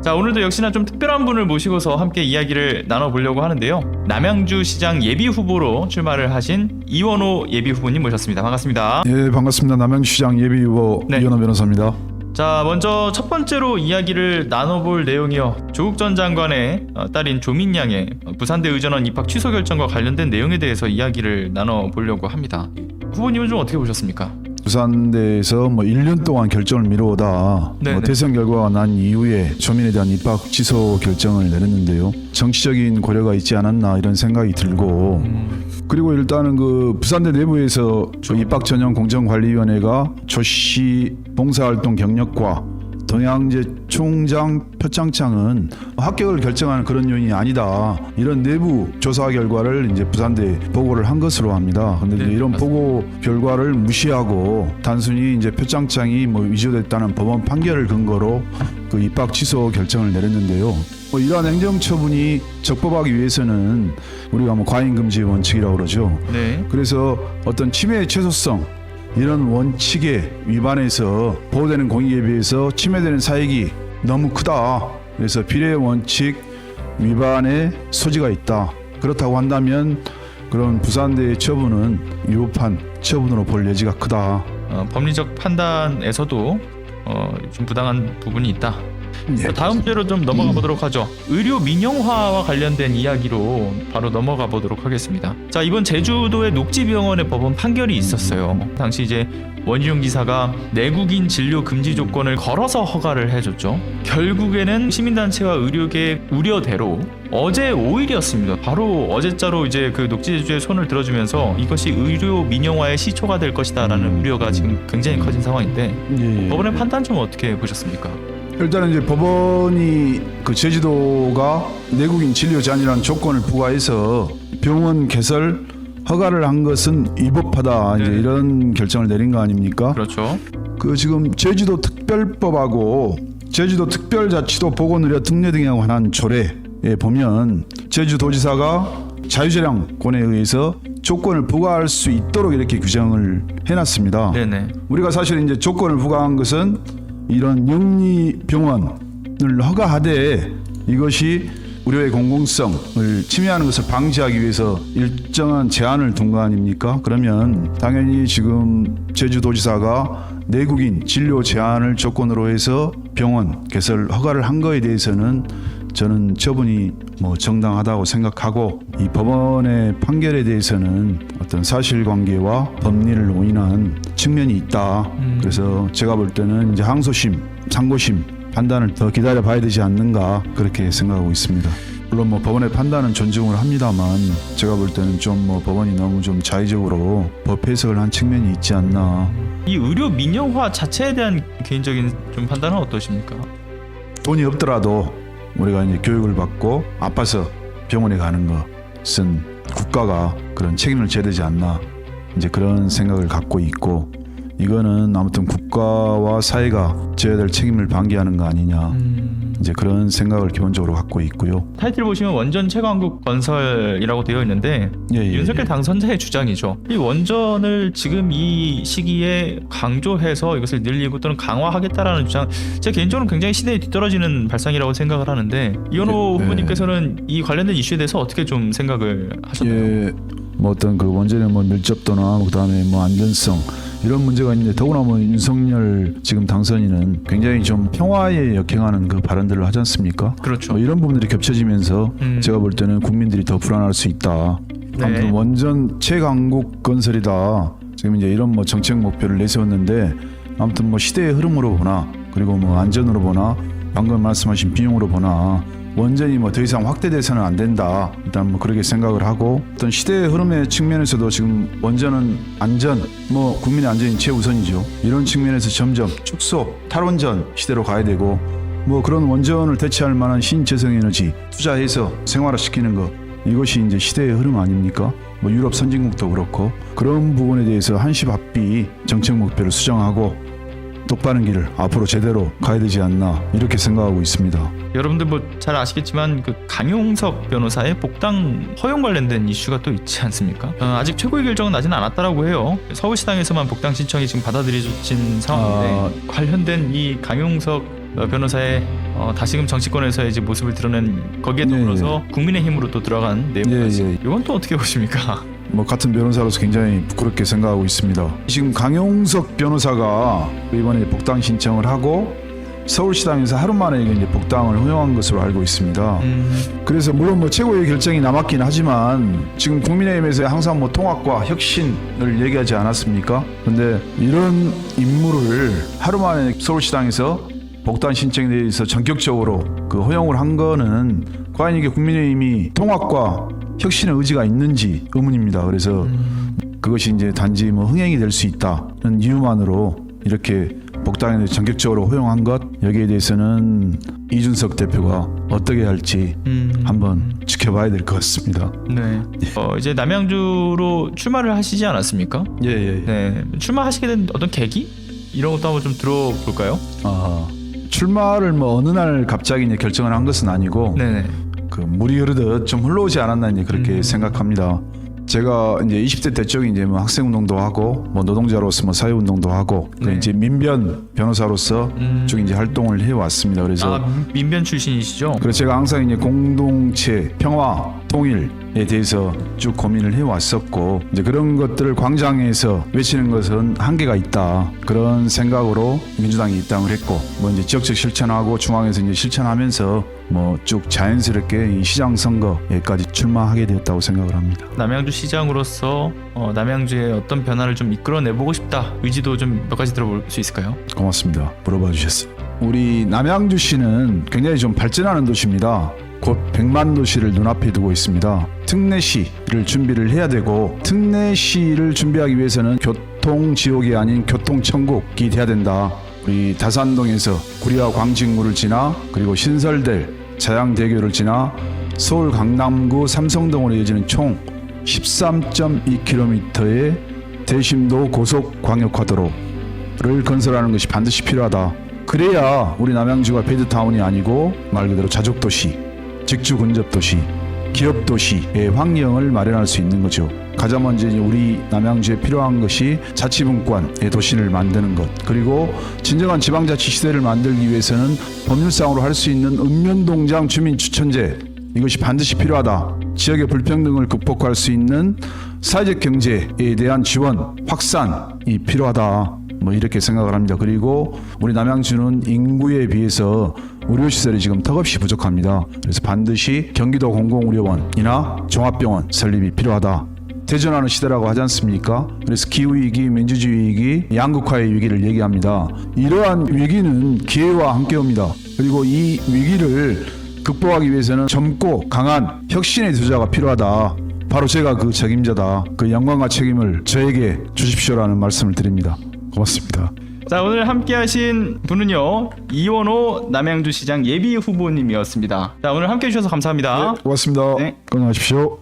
자, 오늘도 역시나 좀 특별한 분을 모시고서 함께 이야기를 나눠보려고 하는데요. 남양주시장 예비후보로 출마를 하신 이원호 예비후보님 모셨습니다. 반갑습니다. 예, 반갑습니다. 남양주시장 예비후보 네. 이원호 변호사입니다. 자, 먼저 첫 번째로 이야기를 나눠볼 내용이요. 조국 전 장관의 딸인 조민양의 부산대 의전원 입학 취소 결정과 관련된 내용에 대해서 이야기를 나눠보려고 합니다. 후보님은 좀 어떻게 보셨습니까? 부산대에서 1년 동안 결정을 미루다 대선 결과가 난 이후에 조민에 대한 입학 취소 결정을 내렸는데요. 정치적인 고려가 있지 않았나 이런 생각이 들고 그리고 일단은 그 부산대 내부에서 입학 전형 공정관리위원회가 조씨 봉사활동 경력과 동양제 총장 표창장은 합격을 결정하는 그런 요인이 아니다. 이런 내부 조사 결과를 이제 부산대에 보고를 한 것으로 합니다. 그런데 이런 보고 결과를 무시하고 단순히 이제 표창장이 위조됐다는 법원 판결을 근거로 그 입학 취소 결정을 내렸는데요. 이러한 행정처분이 적법하기 위해서는 우리가 과잉금지 원칙이라고 그러죠. 네. 그래서 어떤 침해의 최소성 이런 원칙에 위반해서 보호되는 공익에 비해서 침해되는 사익이 너무 크다. 그래서 비례 원칙 위반의 소지가 있다. 그렇다고 한다면 그런 부산대의 처분은 위법한 처분으로 볼 여지가 크다. 법리적 판단에서도 좀 부당한 부분이 있다. 다음 주제로 좀 넘어가 보도록 하죠. 의료 민영화와 관련된 이야기로 바로 넘어가 보도록 하겠습니다. 자, 이번 제주도의 녹지병원의 법원 판결이 있었어요. 당시 이제 원희룡 지사가 내국인 진료 금지 조건을 걸어서 허가를 해줬죠. 결국에는 시민단체와 의료계 우려대로 어제 5일이었습니다. 바로 어제자로 이제 그 녹지제주의 손을 들어주면서 이것이 의료 민영화의 시초가 될 것이다라는 우려가 지금 굉장히 커진 상황인데 법원의 판단 좀 어떻게 보셨습니까? 일단은 이제 법원이 그 제주도가 내국인 진료 제한이라는 조건을 부과해서 병원 개설 허가를 한 것은 위법하다. 이제 이런 결정을 내린 거 아닙니까? 그렇죠. 그 지금 제주도 특별법하고 제주도 특별자치도 보건의료 특례 등에 관한 조례에 보면 제주도지사가 자유재량권에 의해서 조건을 부과할 수 있도록 이렇게 규정을 해놨습니다. 네네. 우리가 사실 이제 조건을 부과한 것은 이런 영리병원을 허가하되 이것이 의료의 공공성을 침해하는 것을 방지하기 위해서 일정한 제한을 둔 거 아닙니까? 그러면 당연히 지금 제주도지사가 내국인 진료 제한을 조건으로 해서 병원 개설 허가를 한 거에 대해서는 저는 처분이 정당하다고 생각하고 이 법원의 판결에 대해서는 어떤 사실관계와 법리를 오인한 측면이 있다. 그래서 제가 볼 때는 이제 항소심, 상고심 판단을 더 기다려 봐야 되지 않는가 그렇게 생각하고 있습니다. 물론 법원의 판단은 존중을 합니다만 제가 볼 때는 좀 법원이 너무 좀 자의적으로 법 해석을 한 측면이 있지 않나. 이 의료 민영화 자체에 대한 개인적인 좀 판단은 어떠십니까? 돈이 없더라도 우리가 이제 교육을 받고 아파서 병원에 가는 것은 국가가 그런 책임을 져야 되지 않나 이제 그런 생각을 갖고 있고 이거는 아무튼 국가와 사회가 져야 될 책임을 방기하는 거 아니냐 이제 그런 생각을 기본적으로 갖고 있고요. 타이틀 보시면 원전 최강국 건설이라고 되어 있는데 윤석열 당선자의 주장이죠. 이 원전을 지금 이 시기에 강조해서 이것을 늘리고 또는 강화하겠다라는 주장, 제 개인적으로 굉장히 시대에 뒤떨어지는 발상이라고 생각을 하는데 이원호 후보님께서는 이 관련된 이슈에 대해서 어떻게 좀 생각을 하셨나요? 어떤 그 원전의 밀접도나 그다음에 안전성 이런 문제가 있는데 더구나 윤석열 지금 당선인은 굉장히 좀 평화에 역행하는 그 발언들을 하지 않습니까? 그렇죠. 이런 부분들이 겹쳐지면서 제가 볼 때는 국민들이 더 불안할 수 있다. 아무튼 원전 최강국 건설이다. 지금 이제 이런 정책 목표를 내세웠는데 아무튼 시대의 흐름으로 보나 그리고 안전으로 보나 방금 말씀하신 비용으로 보나 원전이 더 이상 확대돼서는 안 된다. 일단 그렇게 생각을 하고 어떤 시대의 흐름의 측면에서도 지금 원전은 안전, 국민의 안전이 최우선이죠. 이런 측면에서 점점 축소, 탈원전 시대로 가야 되고 그런 원전을 대체할 만한 신재생에너지 투자해서 생활화시키는 것 이것이 이제 시대의 흐름 아닙니까? 유럽 선진국도 그렇고 그런 부분에 대해서 한시바삐 정책 목표를 수정하고 똑바른 길을 앞으로 제대로 가야 되지 않나 이렇게 생각하고 있습니다. 여러분들 잘 아시겠지만 그 강용석 변호사의 복당 허용 관련된 이슈가 또 있지 않습니까? 아직 최고의 결정은 나지는 않았다라고 해요. 서울시당에서만 복당 신청이 지금 받아들여진 상황인데 관련된 이 강용석 변호사의 다시금 정치권에서의 이제 모습을 드러낸 거기에 예, 더불어서 국민의힘으로 또 들어간 내용까지. 예, 예. 이건 또 어떻게 보십니까? 뭐 같은 변호사로서 굉장히 부끄럽게 생각하고 있습니다. 지금 강용석 변호사가 이번에 복당 신청을 하고 서울시당에서 하루 만에 이제 복당을 허용한 것으로 알고 있습니다. 그래서 물론 뭐 최고의 결정이 남았긴 하지만 지금 국민의힘에서 항상 뭐 통합과 혁신을 얘기하지 않았습니까? 근데 이런 인물을 하루 만에 서울시당에서 복당 신청에 대해서 전격적으로 그 허용을 한 거는 과연 이게 국민의힘이 통합과 혁신의 의지가 있는지 의문입니다. 그래서 그것이 이제 단지 뭐 흥행이 될 수 있다는 이유만으로 이렇게 복당에 대해서 전격적으로 허용한 것, 여기에 대해서는 이준석 대표가 어떻게 할지 한번 지켜봐야 될 것 같습니다. 네. 이제 남양주로 출마를 하시지 않았습니까? 예. 네. 출마하시게 된 어떤 계기? 이런 것도 한번 좀 들어볼까요? 출마를 뭐 어느 날 갑자기 이제 결정을 한 것은 아니고 네네. 그 물이 흐르듯 좀 흘러오지 않았나 이제 그렇게 생각합니다. 제가 이제 20대 때 쪽에 이제 뭐 학생 운동도 하고 뭐 노동자로서 뭐 사회 운동도 하고 네. 이제 민변 변호사로서 쭉 이제 활동을 해 왔습니다. 그래서 민변 출신이시죠? 그래서 제가 항상 이제 공동체, 평화, 통일에 대해서 쭉 고민을 해 왔었고 이제 그런 것들을 광장에서 외치는 것은 한계가 있다. 그런 생각으로 민주당에 입당을 했고 뭐 이제 지역적 실천하고 중앙에서 이제 실천하면서 뭐 쭉 자연스럽게 이 시장 선거에까지 출마하게 되었다고 생각을 합니다. 남양주 시장으로서 남양주의 어떤 변화를 좀 이끌어내보고 싶다. 의지도 좀 몇 가지 들어볼 수 있을까요? 고맙습니다. 물어봐 주셨어요. 우리 남양주시는 굉장히 좀 발전하는 도시입니다. 곧 100만 도시를 눈앞에 두고 있습니다. 특례시를 준비를 해야 되고 특례시를 준비하기 위해서는 교통지옥이 아닌 교통천국이 돼야 된다. 우리 다산동에서 구리와 광진구를 지나 그리고 신설될 자양대교를 지나 서울 강남구 삼성동으로 이어지는 총 13.2km의 대심도 고속광역화도로를 건설하는 것이 반드시 필요하다. 그래야 우리 남양주가 베드타운이 아니고 말 그대로 자족도시, 직주근접도시, 기업도시의 환경을 마련할 수 있는 거죠. 가장 먼저 우리 남양주에 필요한 것이 자치분권의 도시를 만드는 것, 그리고 진정한 지방자치 시대를 만들기 위해서는 법률상으로 할 수 있는 읍면동장 주민추천제, 이것이 반드시 필요하다. 지역의 불평등을 극복할 수 있는 사회적 경제에 대한 지원, 확산이 필요하다. 뭐 이렇게 생각을 합니다. 그리고 우리 남양주는 인구에 비해서 의료시설이 지금 턱없이 부족합니다. 그래서 반드시 경기도 공공의료원이나 종합병원 설립이 필요하다. 대전하는 시대라고 하지 않습니까? 그래서 기후위기, 민주주의 위기, 양극화의 위기를 얘기합니다. 이러한 위기는 기회와 함께 옵니다. 그리고 이 위기를 극복하기 위해서는 젊고 강한 혁신의 투자가 필요하다. 바로 제가 그 책임자다. 그 영광과 책임을 저에게 주십시오라는 말씀을 드립니다. 고맙습니다. 자, 오늘 함께하신 분은요, 이원호 남양주시장 예비 후보님이었습니다. 자, 오늘 함께해 주셔서 감사합니다. 네, 고맙습니다. 네. 건강하십시오.